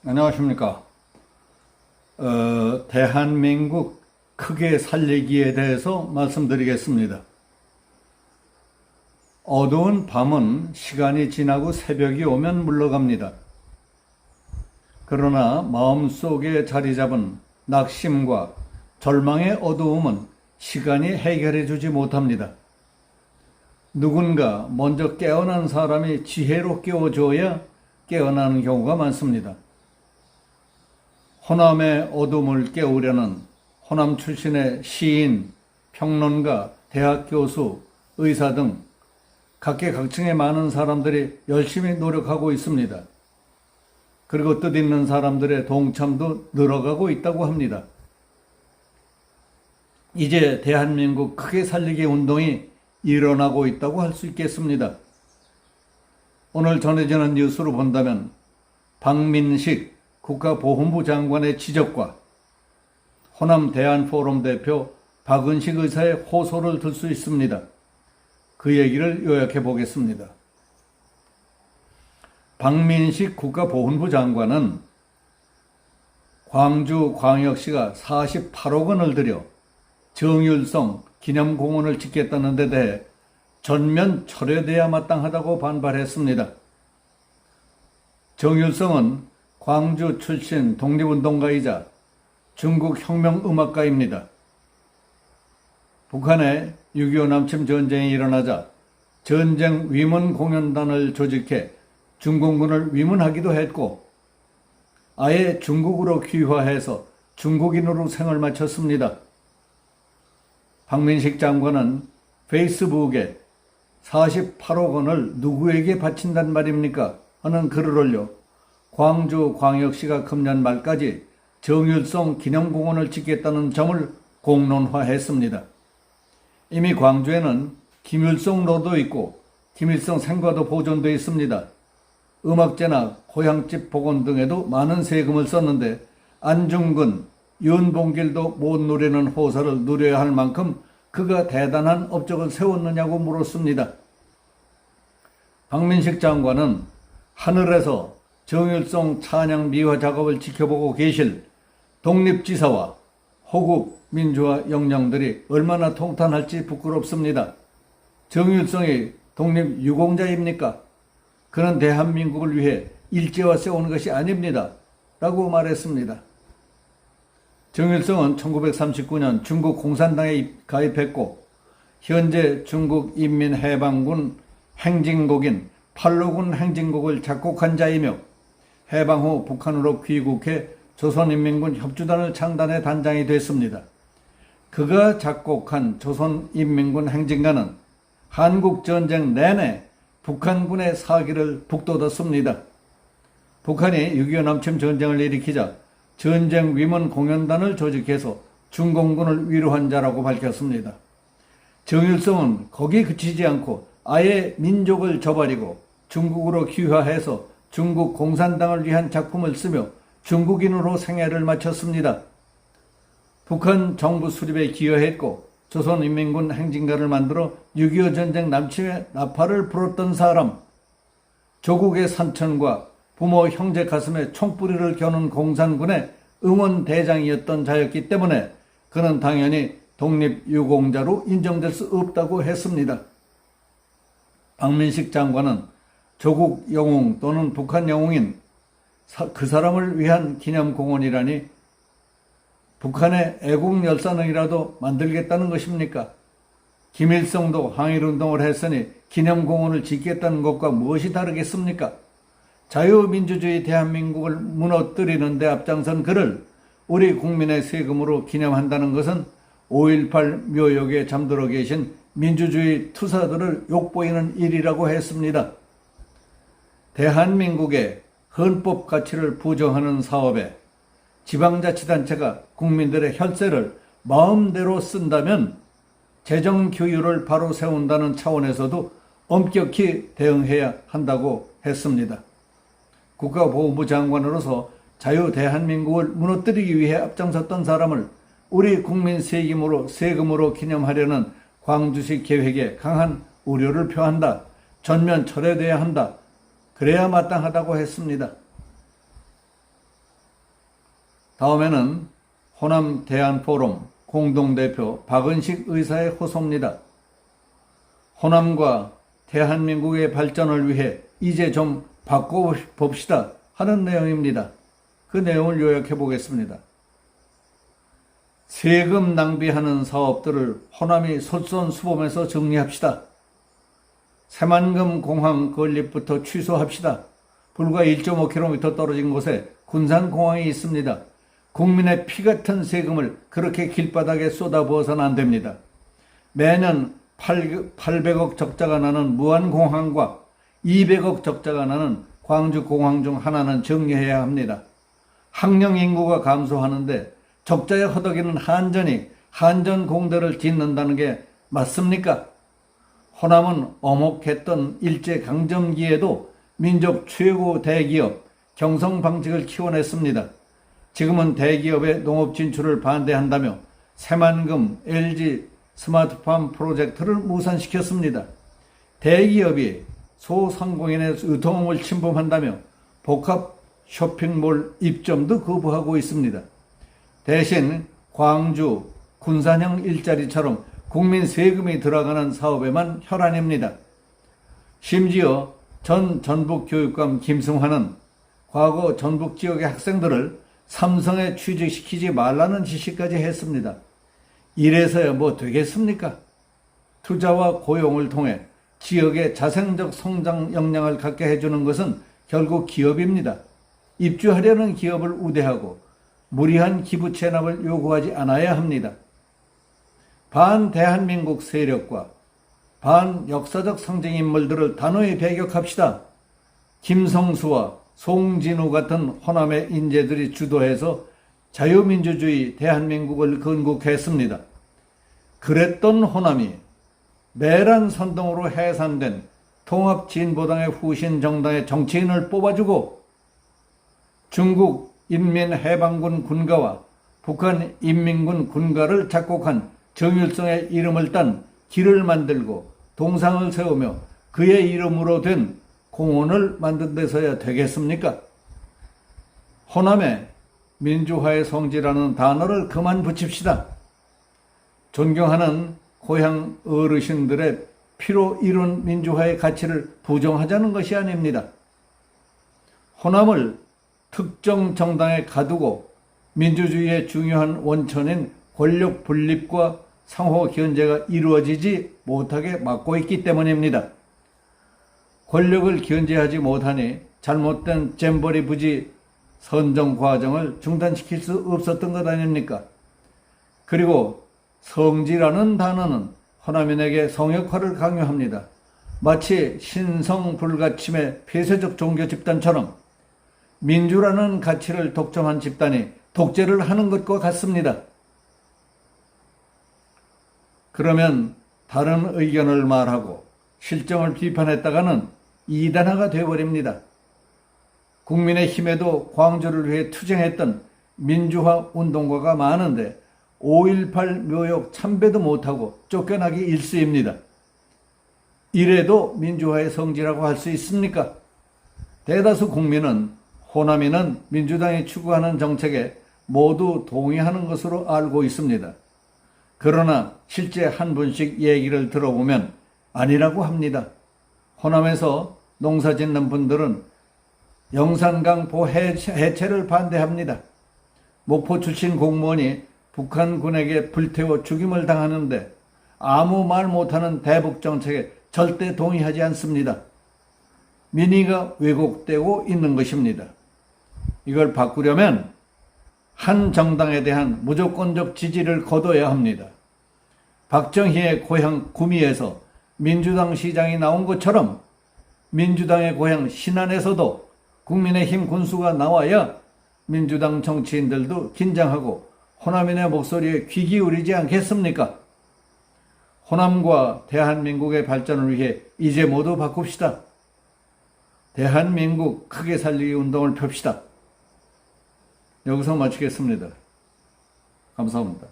안녕하십니까. 대한민국 크게 살리기에 대해서 말씀드리겠습니다. 어두운 밤은 시간이 지나고 새벽이 오면 물러갑니다. 그러나 마음속에 자리 잡은 낙심과 절망의 어두움은 시간이 해결해 주지 못합니다. 누군가 먼저 깨어난 사람이 지혜로 깨워줘야 깨어나는 경우가 많습니다. 호남의 어둠을 깨우려는 호남 출신의 시인, 평론가, 대학 교수, 의사 등 각계각층의 많은 사람들이 열심히 노력하고 있습니다. 그리고 뜻있는 사람들의 동참도 늘어가고 있다고 합니다. 이제 대한민국 크게 살리기 운동이 일어나고 있다고 할 수 있겠습니다. 오늘 전해지는 뉴스로 본다면 박민식 국가보훈부 장관의 지적과 호남 대한포럼 대표 박은식 의사의 호소를 들 수 있습니다. 그 얘기를 요약해 보겠습니다. 박민식 국가보훈부 장관은 광주광역시가 48억 원을 들여 정율성 기념공원을 짓겠다는 데 대해 전면 철회돼야 마땅하다고 반발했습니다. 정율성은 광주 출신 독립운동가이자 중국 혁명음악가입니다. 북한의 6.25 남침 전쟁이 일어나자 전쟁 위문 공연단을 조직해 중공군을 위문하기도 했고 아예 중국으로 귀화해서 중국인으로 생을 마쳤습니다. 박민식 장관은 페이스북에 48억 원을 누구에게 바친단 말입니까? 하는 글을 올려 광주광역시가 금년 말까지 정율성 기념공원을 짓겠다는 점을 공론화했습니다. 이미 광주에는 김일성로도 있고 김일성 생과도 보존되어 있습니다. 음악제나 고향집 복원 등에도 많은 세금을 썼는데 안중근, 윤봉길도 못 누리는 호사를 누려야 할 만큼 그가 대단한 업적을 세웠느냐고 물었습니다. 박민식 장관은 하늘에서 정율성 찬양 미화 작업을 지켜보고 계실 독립지사와 호국 민주화 역량들이 얼마나 통탄할지 부끄럽습니다. 정율성이 독립유공자입니까? 그는 대한민국을 위해 일제와 싸우는 것이 아닙니다. 라고 말했습니다. 정율성은 1939년 중국 공산당에 가입했고 현재 중국 인민해방군 행진곡인 팔로군 행진곡을 작곡한 자이며 해방 후 북한으로 귀국해 조선인민군 협주단을 창단해 단장이 됐습니다. 그가 작곡한 조선인민군 행진가는 한국전쟁 내내 북한군의 사기를 북돋았습니다. 북한이 6.25 남침 전쟁을 일으키자 전쟁 위문 공연단을 조직해서 중공군을 위로한 자라고 밝혔습니다. 정율성은 거기 그치지 않고 아예 민족을 저버리고 중국으로 귀화해서 중국 공산당을 위한 작품을 쓰며 중국인으로 생애를 마쳤습니다. 북한 정부 수립에 기여했고 조선인민군 행진가를 만들어 6.25 전쟁 남침의 나팔을 불었던 사람, 조국의 산천과 부모 형제 가슴에 총뿌리를 겨눈 공산군의 응원대장이었던 자였기 때문에 그는 당연히 독립유공자로 인정될 수 없다고 했습니다. 박민식 장관은 조국 영웅 또는 북한 영웅인 그 사람을 위한 기념공원이라니 북한의 애국열사능이라도 만들겠다는 것입니까? 김일성도 항일운동을 했으니 기념공원을 짓겠다는 것과 무엇이 다르겠습니까? 자유민주주의 대한민국을 무너뜨리는 데 앞장선 그를 우리 국민의 세금으로 기념한다는 것은 5.18 묘역에 잠들어 계신 민주주의 투사들을 욕보이는 일이라고 했습니다. 대한민국의 헌법 가치를 부정하는 사업에 지방자치단체가 국민들의 혈세를 마음대로 쓴다면 재정 규율을 바로 세운다는 차원에서도 엄격히 대응해야 한다고 했습니다. 국가보훈부 장관으로서 자유 대한민국을 무너뜨리기 위해 앞장섰던 사람을 우리 국민 세금으로 기념하려는 광주시 계획에 강한 우려를 표한다. 전면 철회돼야 한다. 그래야 마땅하다고 했습니다. 다음에는 호남 대한포럼 공동대표 박은식 의사의 호소입니다. 호남과 대한민국의 발전을 위해 이제 좀 바꿔봅시다 하는 내용입니다. 그 내용을 요약해 보겠습니다. 세금 낭비하는 사업들을 호남이 솔선수범해서 정리합시다. 새만금 공항 건립부터 취소합시다. 불과 1.5km 떨어진 곳에 군산공항이 있습니다. 국민의 피 같은 세금을 그렇게 길바닥에 쏟아부어서는 안 됩니다. 매년 800억 적자가 나는 무안공항과 200억 적자가 나는 광주공항 중 하나는 정리해야 합니다. 학령 인구가 감소하는데 적자에 허덕이는 한전이 한전공대를 짓는다는 게 맞습니까? 호남은 어목했던 일제강점기에도 민족 최고 대기업 경성방직을 키워냈습니다. 지금은 대기업의 농업 진출을 반대한다며 새만금 LG 스마트팜 프로젝트를 무산시켰습니다. 대기업이 소상공인의 유통업을 침범한다며 복합 쇼핑몰 입점도 거부하고 있습니다. 대신 광주, 군산형 일자리처럼 국민 세금이 들어가는 사업에만 혈안입니다. 심지어 전 전북교육감 김승환은 과거 전북 지역의 학생들을 삼성에 취직시키지 말라는 지시까지 했습니다. 이래서야 뭐 되겠습니까? 투자와 고용을 통해 지역의 자생적 성장 역량을 갖게 해주는 것은 결국 기업입니다. 입주하려는 기업을 우대하고 무리한 기부 체납을 요구하지 않아야 합니다. 반대한민국 세력과 반역사적 상징 인물들을 단호히 배격합시다. 김성수와 송진우 같은 호남의 인재들이 주도해서 자유민주주의 대한민국을 건국했습니다. 그랬던 호남이 내란 선동으로 해산된 통합진보당의 후신 정당의 정치인을 뽑아주고 중국 인민해방군 군가와 북한 인민군 군가를 작곡한 정일성의 이름을 딴 길을 만들고 동상을 세우며 그의 이름으로 된 공원을 만든 데서야 되겠습니까? 호남에 민주화의 성지라는 단어를 그만 붙입시다. 존경하는 고향 어르신들의 피로 이룬 민주화의 가치를 부정하자는 것이 아닙니다. 호남을 특정 정당에 가두고 민주주의의 중요한 원천인 권력 분립과 상호 견제가 이루어지지 못하게 막고 있기 때문입니다. 권력을 견제하지 못하니 잘못된 잼버리 부지 선정 과정을 중단시킬 수 없었던 것 아닙니까? 그리고 성지라는 단어는 호남인에게 성역화를 강요합니다. 마치 신성 불가침의 폐쇄적 종교 집단처럼 민주라는 가치를 독점한 집단이 독재를 하는 것과 같습니다. 그러면 다른 의견을 말하고 실정을 비판했다가는 이단화가 되어버립니다. 국민의힘에도 광주를 위해 투쟁했던 민주화 운동가가 많은데 5.18 묘역 참배도 못하고 쫓겨나기 일쑤입니다. 이래도 민주화의 성지라고 할 수 있습니까? 대다수 국민은 호남이는 민주당이 추구하는 정책에 모두 동의하는 것으로 알고 있습니다. 그러나 실제 한 분씩 얘기를 들어보면 아니라고 합니다. 호남에서 농사 짓는 분들은 영산강 해체를 반대합니다. 목포 출신 공무원이 북한군에게 불태워 죽임을 당하는데 아무 말 못하는 대북 정책에 절대 동의하지 않습니다. 민의가 왜곡되고 있는 것입니다. 이걸 바꾸려면 한 정당에 대한 무조건적 지지를 거둬야 합니다. 박정희의 고향 구미에서 민주당 시장이 나온 것처럼 민주당의 고향 신안에서도 국민의힘 군수가 나와야 민주당 정치인들도 긴장하고 호남인의 목소리에 귀 기울이지 않겠습니까? 호남과 대한민국의 발전을 위해 이제 모두 바꿉시다. 대한민국 크게 살리기 운동을 펼시다. 여기서 마치겠습니다. 감사합니다.